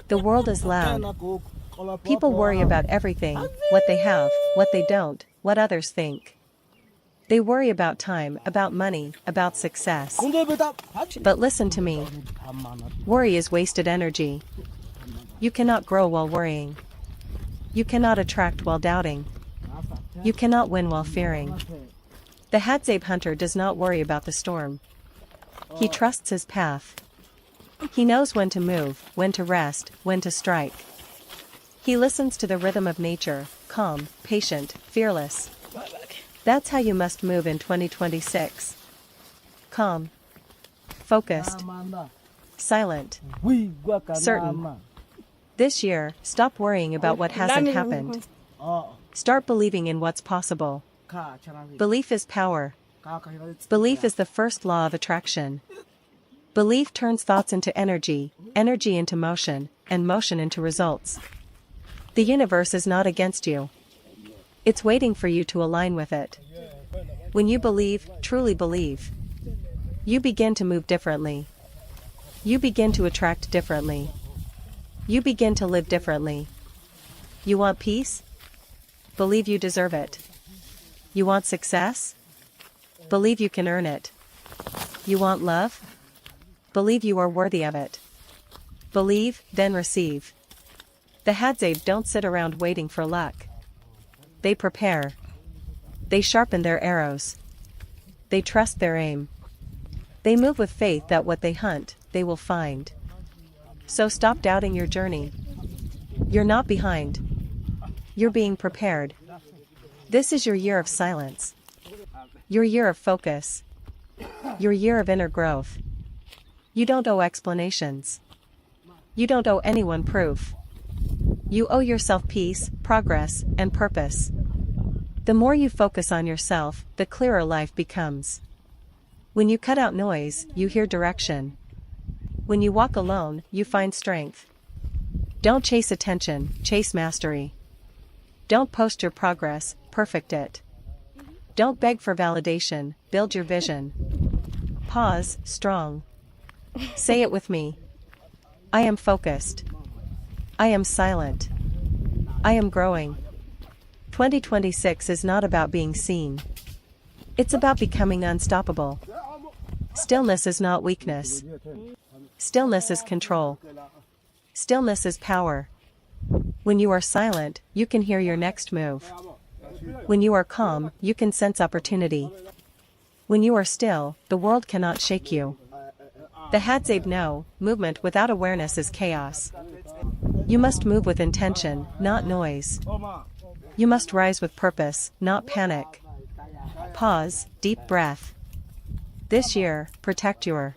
The world is loud. People worry about everything, what they have, what they don't, what others think. They worry about time, about money, about success. But listen to me. Worry is wasted energy. You cannot grow while worrying. You cannot attract while doubting. You cannot win while fearing. The Hadzabe hunter does not worry about the storm. He trusts his path. He knows when to move, when to rest, when to strike. He listens to the rhythm of nature, calm, patient, fearless. That's how you must move in 2026. Calm. Focused. Silent. Certain. This year, stop worrying about what hasn't happened. Start believing in what's possible. Belief is power. Belief is the first law of attraction. Belief turns thoughts into energy, energy into motion, and motion into results. The universe is not against you. It's waiting for you to align with it. When you believe, truly believe, you begin to move differently. You begin to attract differently. You begin to live differently. You want peace? Believe you deserve it. You want success? Believe you can earn it. You want love? Believe you are worthy of it. Believe, then receive. The Hadzabe don't sit around waiting for luck. They prepare. They sharpen their arrows. They trust their aim. They move with faith that what they hunt, they will find. So stop doubting your journey. You're not behind. You're being prepared. This is your year of silence. Your year of focus. Your year of inner growth. You don't owe explanations. You don't owe anyone proof. You owe yourself peace, progress, and purpose. The more you focus on yourself, the clearer life becomes. When you cut out noise, you hear direction. When you walk alone, you find strength. Don't chase attention, chase mastery. Don't post your progress, perfect it. Don't beg for validation, build your vision. Pause, strong. Say it with me. I am focused. I am silent. I am growing. 2026 is not about being seen. It's about becoming unstoppable. Stillness is not weakness. Stillness is control. Stillness is power. When you are silent, you can hear your next move. When you are calm, you can sense opportunity. When you are still, the world cannot shake you. The Hadzabe know, movement without awareness is chaos. You must move with intention, not noise. You must rise with purpose, not panic. Pause, deep breath. This year, protect your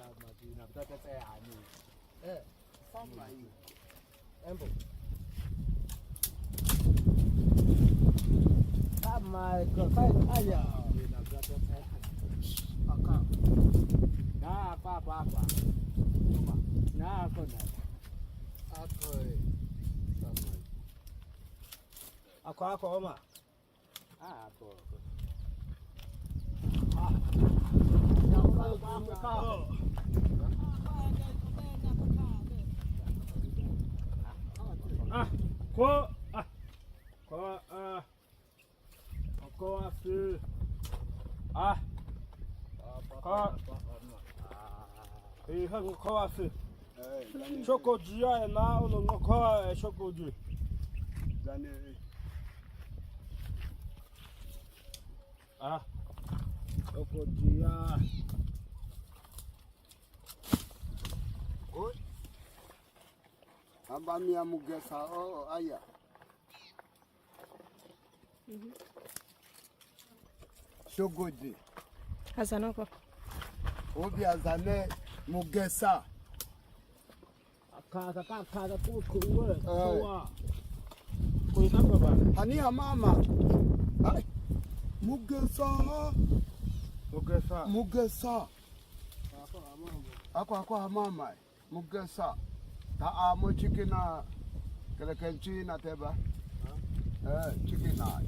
Abamia mugesa aya. Shogodi. Hazanoko. Obi azane mugesa. Kaza kuwe. Hani mama. Ai. Mugesa. Mugesa. Ako mama. Mugesa. Ta amo chikina kelekenchi na teba. Chikina.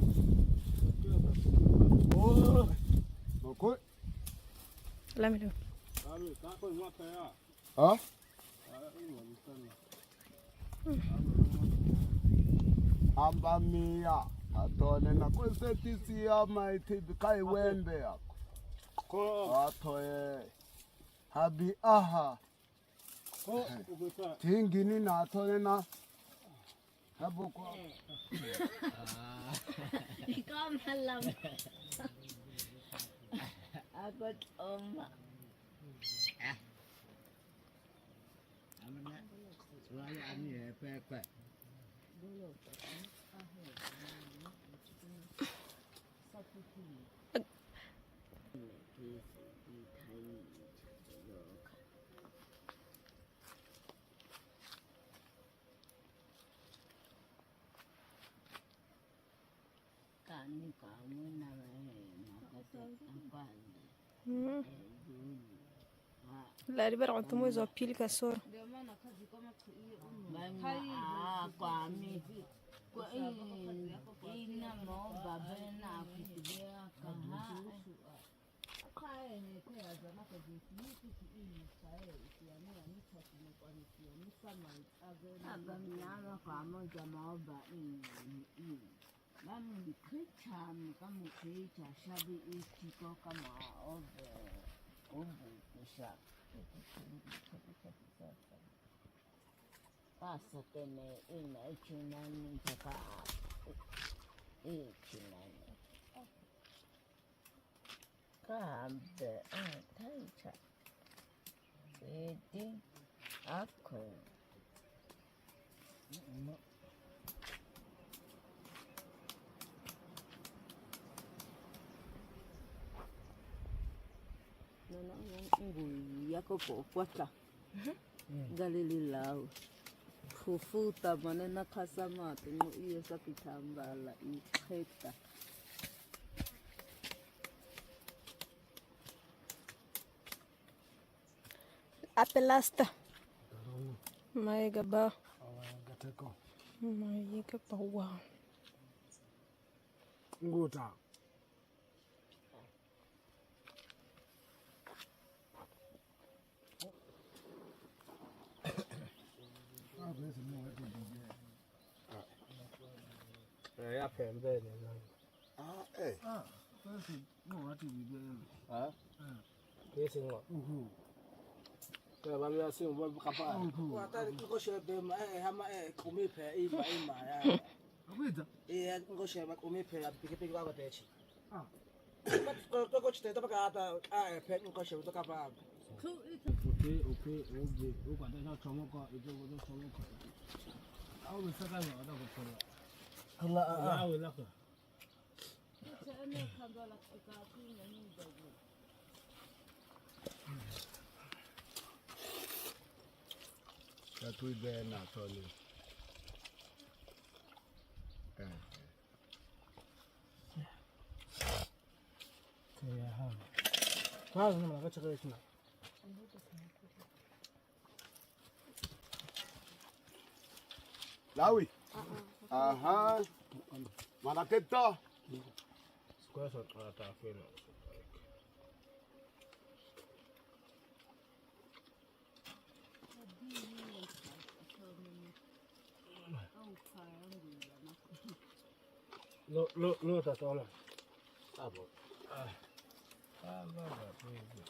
Oh. Okay. Let me do. Huh? Ambamia atone na konsetisi ya maiti kai wembe yako ko atoye habi aha ko tingini na atone na haboko Ikaw malam. Agot oma. Amana. Suaya ani pepe. Kani kamu na لا ربع عطمو إذا بيل كسر kwami ina mo babena kutibia kaha agamiana kwa moja maoba mami kicha kama kicha shabi ikiko kama obe kisha pasa tene ina ichinani taka ichinani kambe taicha edi ako ngui yako kufuata galili lao fufuta manena kasamate ngo iyo sakitambala ikheta apelasta maigaba Gateko. maigaba wow Nguta. Ya pembe ni. sasa no watu bibele Kesi ngo. Kwa babu ya simu babu kapa. Watari ngoshe ma hama kumipe ima ya. abita Ngoshe ma kumipe pikipiki kwa techi. Ko chite tabaka ata pe ngoshe kutoka pa. Okay, oje. Uko ndio chomoka, ijo ndio chomoka. Au msaka na wada kutola. Allah Awe lako. tatu be na tole Ya ha. Kwa nini mnakacha kwa chini? lawi aha manaketa Kwa sababu tunatafuna. Lo tataona. Hapo. Baba please.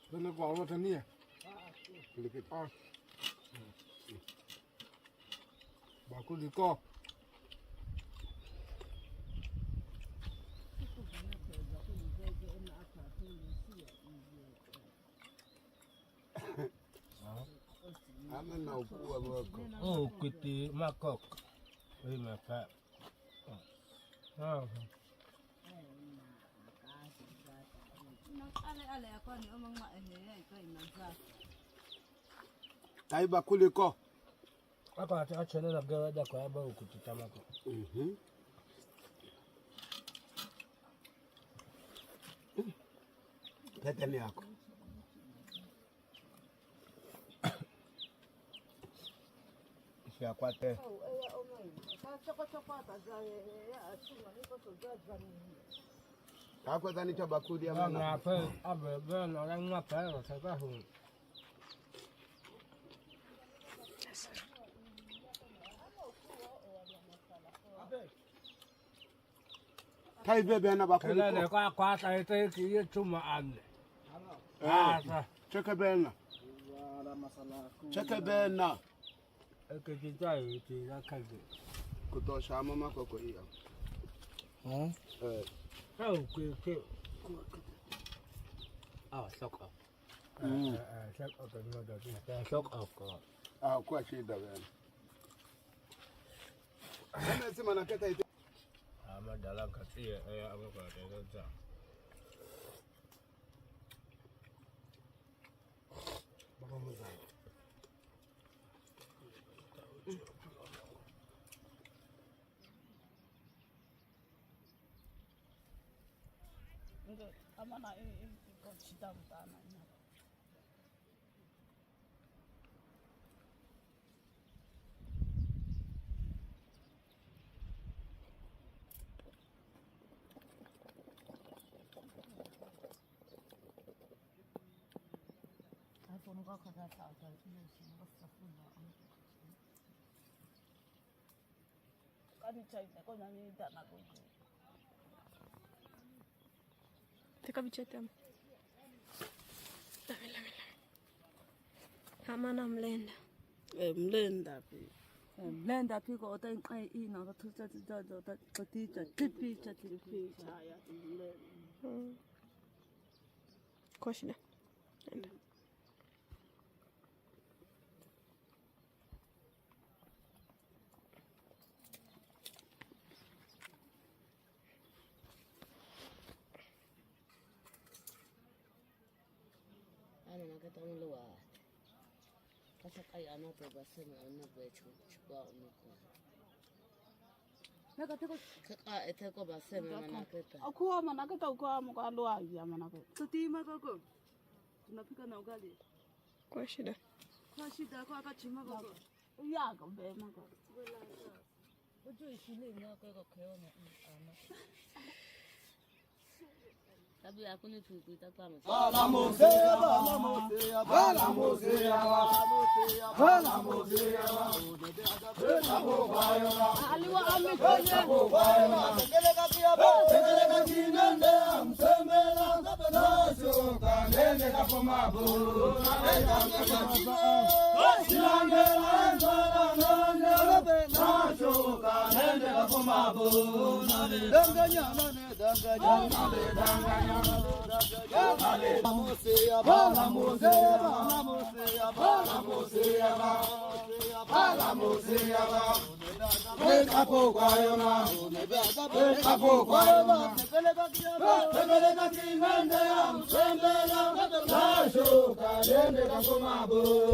tole kwa wata nia kulikita bakuliko ama na ukua mwako Oh, kuti makok. Wewe mapa. ale yakoni omangwa ko inaza tai bakuliko Hapa acha na garaja kwa haba ukuti tamako. Pete ni yako siakwate takweza nicho bakuli ama na pe abe no la nga pe o sa ka hu kai bebe na bakuli kala ne kwa ta ite ki ye chuma an cheke bena cheke bena ke ti ta yi ti la ka ge kutosha mama koko hiyo ke sok up sok up no da sok up ko kwa shida bena kama sema naketa ite ama dala ka ti ama ko ta da baka mo za ama na ko chita mtana Nuga kada sa ta ni nuga sa funa kan chai ne ko nani da na ko Teka bichetem. Hamana mlenda. mlenda pi ko ta ngai ina ko tu ta ti tipi cha ya Kwa shida. Enda. ana nakata mluwa kasa kai ana to basana ana bechu chukwa unuko nakata ko ka ete ko basana manaketa akuwa manaketa ukuwa mkwalwa ya manaketa tutima koko tunapika na ugali Kwa shida. kwa shida kwa kachima koko ya ga be maka uju shile nya ko keona ana tabi akuni tukuita kama aliwa amikoje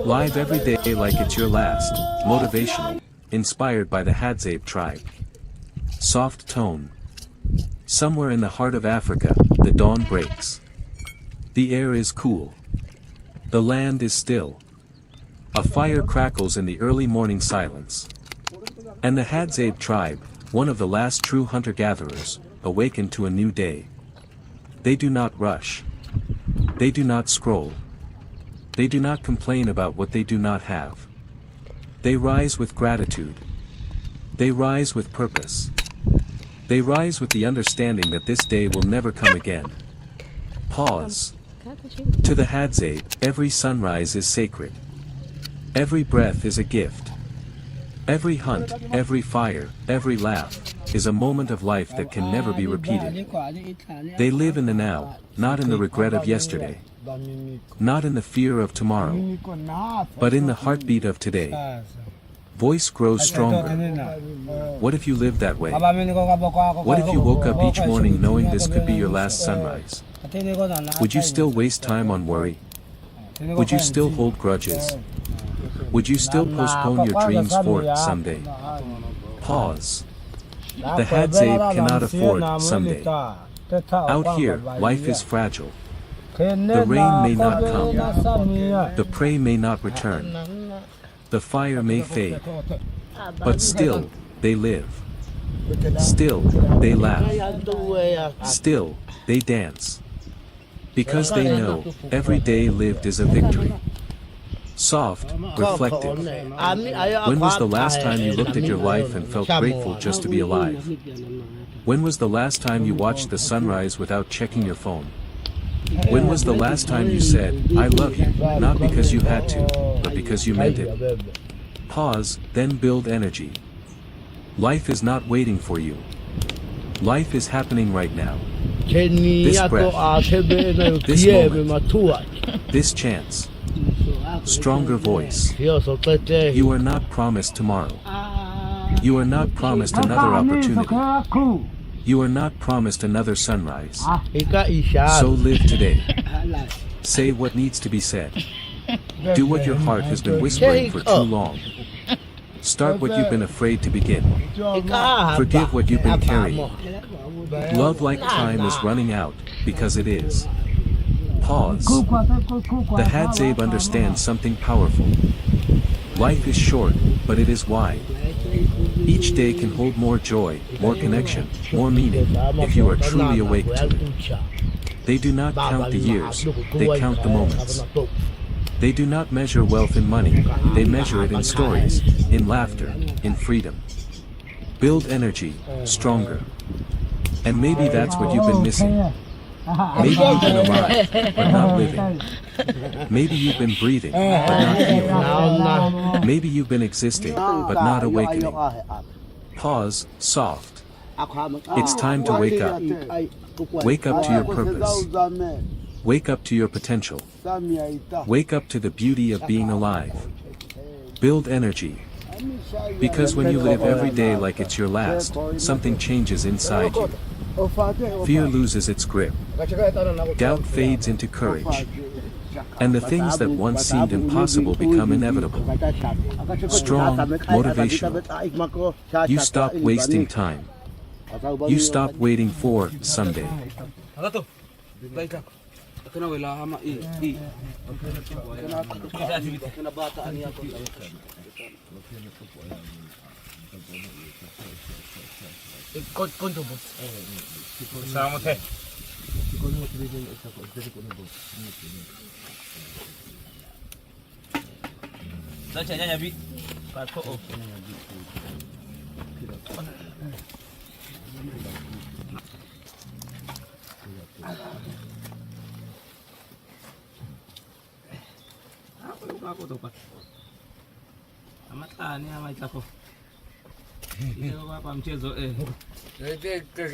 Live every day like it's your last. Motivational. Inspired by the Hadzabe tribe. Soft tone. Somewhere in the heart of Africa, the dawn breaks. The air is cool. The land is still. A fire crackles in the early morning silence. And the Hadzabe tribe, one of the last true hunter-gatherers, awaken to a new day. They do not rush. They do not scroll. They do not complain about what they do not have. They rise with gratitude. They rise with purpose. They rise with the understanding that this day will never come again. Pause. To the Hadzabe, every sunrise is sacred. Every breath is a gift. Every hunt, every fire, every laugh, is a moment of life that can never be repeated. They live in the now, not in the regret of yesterday. Not in the fear of tomorrow, but in the heartbeat of today. Voice grows stronger. What if you lived that way? What if you woke up each morning knowing this could be your last sunrise? Would you still waste time on worry? Would you still hold grudges? Would you still postpone your dreams for someday? Pause. The Hadzabe cannot afford someday. Out here, life is fragile. The rain may not come. The prey may not return. The fire may fade. But still, they live. Still, they laugh. Still, they dance. Because they know, every day lived is a victory. Soft, reflective. When was the last time you looked at your life and felt grateful just to be alive? When was the last time you watched the sunrise without checking your phone? When was the last time you said, I love you, not because you had to, but because you meant it? Pause, then build energy. Life is not waiting for you. Life is happening right now. This breath, this moment, this chance. Stronger voice. You are not promised tomorrow. You are not promised another opportunity. You are not promised another sunrise. So live today. Say what needs to be said. Do what your heart has been whispering for too long. Start what you've been afraid to begin. Forgive what you've been carrying. Love like time is running out, because it is. Pause. The Hadzabe understands something powerful. Life is short, but it is wide. Each day can hold more joy, more connection, more meaning, if you are truly awake to it. They do not count the years, they count the moments. They do not measure wealth in money, they measure it in stories, in laughter, in freedom. Build energy, stronger. And maybe that's what you've been missing. Maybe you've been alive, but not living. Maybe you've been breathing, but not feeling. Maybe you've been existing, but not awakening. Pause, soft. It's time to wake up. Wake up to your purpose. Wake up to your potential. Wake up to the beauty of being alive. Build energy. Because when you live every day like it's your last, something changes inside you. Fear loses its grip. Doubt fades into courage. And the things that once seemed impossible become inevitable. Strong, motivational. You stop wasting time. You stop waiting for someday.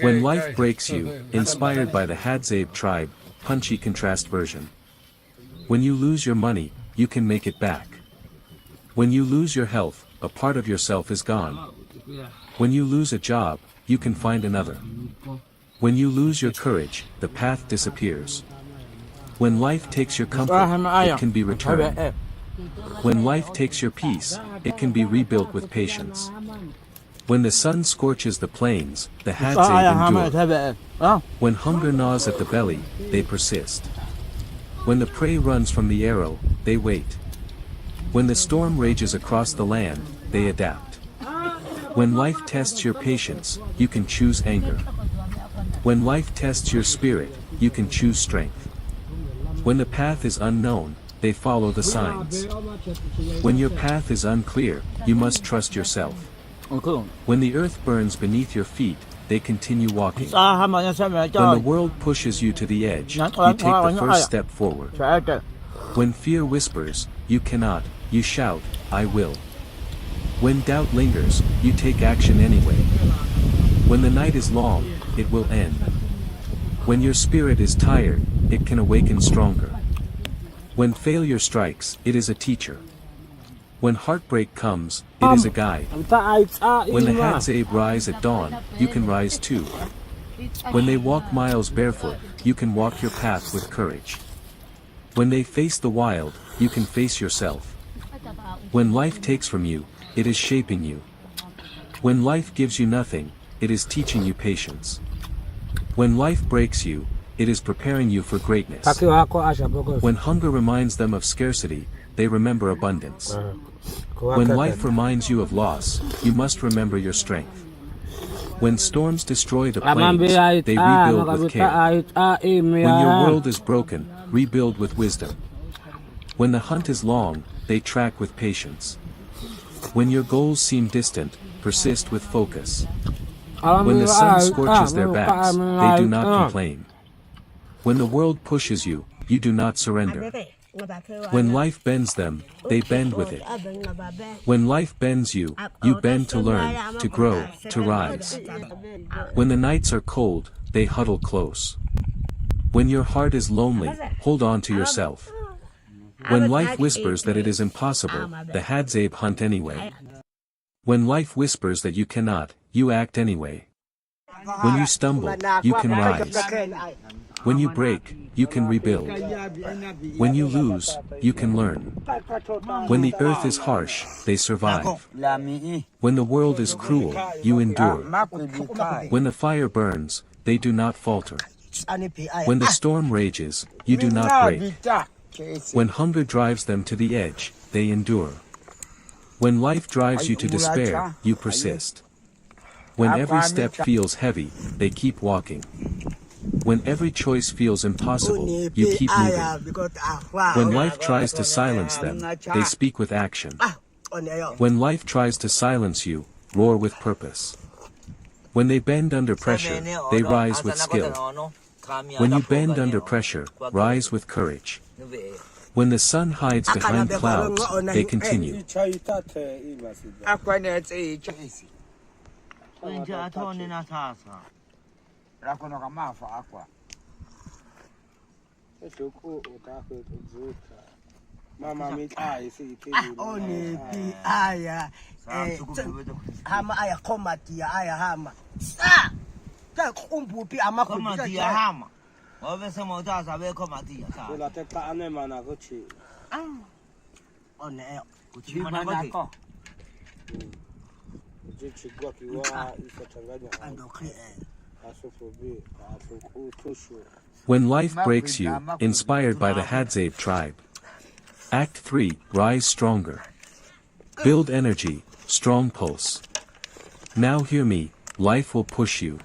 When life breaks you, inspired by the Hadzabe tribe, punchy contrast version. When you lose your money, you can make it back. When you lose your health, a part of yourself is gone. When you lose a job, you can find another. When you lose your courage, the path disappears. When life takes your comfort, it can be returned. When life takes your peace, it can be rebuilt with patience. When the sun scorches the plains, the Hadzabe endure. When hunger gnaws at the belly, they persist. When the prey runs from the arrow, they wait. When the storm rages across the land, they adapt. When life tests your patience, you can choose anger. When life tests your spirit, you can choose strength. When the path is unknown, they follow the signs. When your path is unclear, you must trust yourself. When the earth burns beneath your feet, they continue walking. When the world pushes you to the edge, you take the first step forward. When fear whispers, you cannot, you shout, I will. When doubt lingers, you take action anyway. When the night is long, it will end. When your spirit is tired, it can awaken stronger. When failure strikes, it is a teacher. When heartbreak comes, it is a guide. When the Hadzabe rise at dawn, you can rise too. When they walk miles barefoot, you can walk your path with courage. When they face the wild, you can face yourself. When life takes from you, it is shaping you. When life gives you nothing, it is teaching you patience. When life breaks you, it is preparing you for greatness. When hunger reminds them of scarcity, they remember abundance. When life reminds you of loss, you must remember your strength. When storms destroy the plains, they rebuild with care. When your world is broken, rebuild with wisdom. When the hunt is long, they track with patience. When your goals seem distant, persist with focus. When the sun scorches their backs, they do not complain. When the world pushes you, you do not surrender. When life bends them, they bend with it. When life bends you, you bend to learn, to grow, to rise. When the nights are cold, they huddle close. When your heart is lonely, hold on to yourself. When life whispers that it is impossible, the Hadzabe hunt anyway. When life whispers that you cannot, you act anyway. When you stumble, you can rise. When you break, you can rebuild. When you lose, you can learn. When the earth is harsh, they survive. When the world is cruel, you endure. When the fire burns, they do not falter. When the storm rages, you do not break. When hunger drives them to the edge, they endure. When life drives you to despair, you persist. When every step feels heavy, they keep walking. When every choice feels impossible, you keep moving. When life tries to silence them, they speak with action. When life tries to silence you, roar with purpose. When they bend under pressure, they rise with skill. When you bend under pressure, rise with courage. When the sun hides behind clouds, they continue. Mama mi ai si ti oni pi aya hama aya komati aya hama ta kumbu pi ama komati hama obe se mo ta sa be komati sa la te pa ane mana ko chi one ko chi mana ko je chi go ki wa isa changanya ando kre asofobi asokutushu. When life breaks you, inspired by the Hadzabe tribe. Act 3, rise stronger. Build energy, strong pulse. Now hear me, life will push you.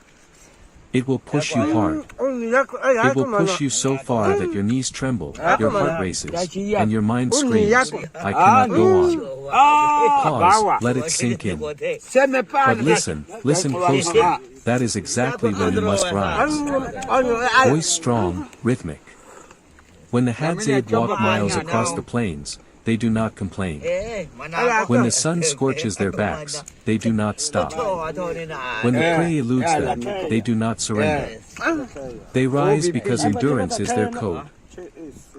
It will push you hard. It will push you so far that your knees tremble, your heart races, and your mind screams, I cannot go on. Pause, let it sink in. But listen closely, that is exactly when you must rise. Voice strong, rhythmic. When the Hadzabe walk miles across the plains, they do not complain. When the sun scorches their backs, they do not stop. When the prey eludes them, they do not surrender. They rise because endurance is their code.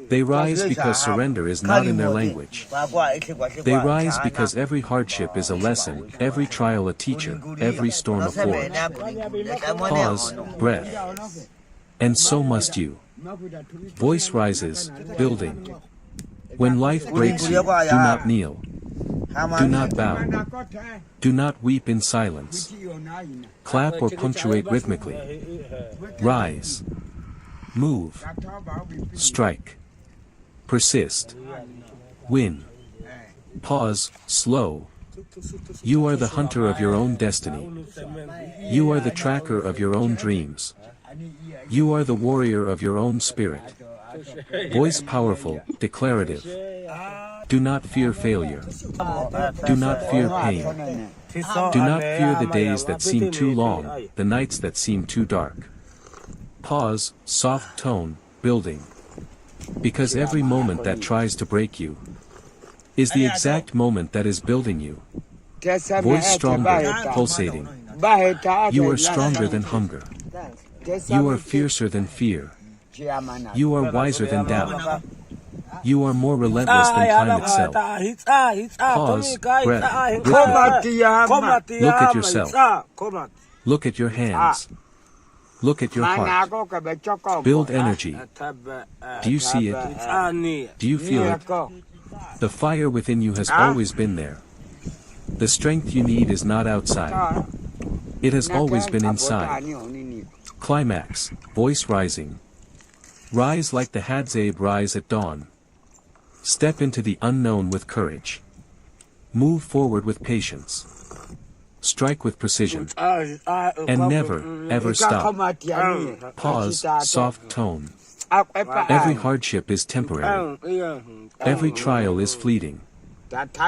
They rise because surrender is not in their language. They rise because every hardship is a lesson, every trial a teacher, every storm a forge. Pause, breath. And so must you. Voice rises, building. When life breaks you, do not kneel. Do not bow. Do not weep in silence. Clap or punctuate rhythmically. Rise. Move. Strike. Persist. Win. Pause, slow. You are the hunter of your own destiny. You are the tracker of your own dreams. You are the warrior of your own spirit. Voice powerful, declarative. Do not fear failure. Do not fear pain. Do not fear the days that seem too long, the nights that seem too dark. Pause, soft tone, building. Because every moment that tries to break you is the exact moment that is building you. Voice stronger, pulsating. You are stronger than hunger. You are fiercer than fear. You are wiser than doubt. You are more relentless than time itself. Pause, breath, rhythm. Look at yourself. Look at your hands. Look at your heart. Build energy. Do you see it? Do you feel it? The fire within you has always been there. The strength you need is not outside. It has always been inside. Climax, voice rising. Rise like the Hadzabe rise at dawn. Step into the unknown with courage. Move forward with patience. Strike with precision. And never, ever stop. Pause, soft tone. Every hardship is temporary. Every trial is fleeting.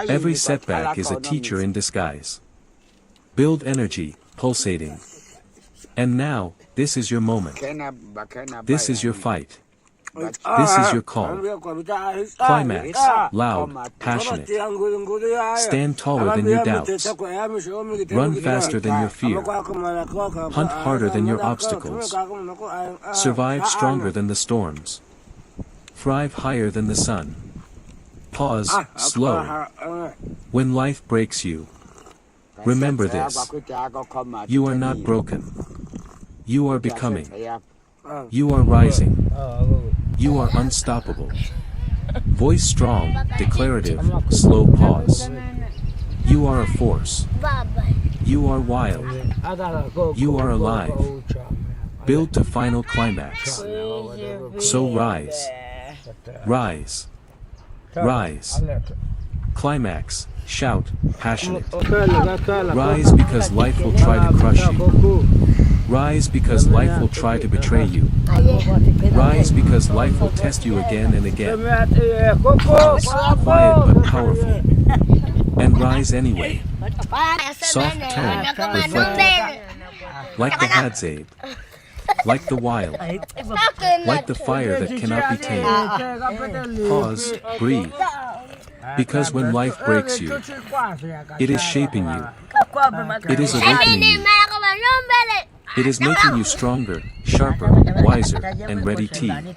Every setback is a teacher in disguise. Build energy, pulsating. And now, this is your moment. This is your fight. This is your call. Climax, loud, passionate. Stand taller than your doubts. Run faster than your fear. Hunt harder than your obstacles. Survive stronger than the storms. Thrive higher than the sun. Pause, slow. When life breaks you, remember this. You are not broken. You are becoming. You are rising. You are unstoppable. Voice strong, declarative, slow pause. You are a force. You are wild. You are alive. Build to final climax. So rise. Rise. Rise. Climax. Shout, passionate. Rise because life will try to crush you. Rise because life will try to betray you. Rise because life will test you again and again. Pause, quiet but powerful. And rise anyway. Soft tone, reflective. Like the Hadzabe. Like the wild. Like the fire that cannot be tamed. Pause, breathe. Because when life breaks you, it is shaping you. It is awakening you. It is making you stronger, sharper, wiser, and ready to.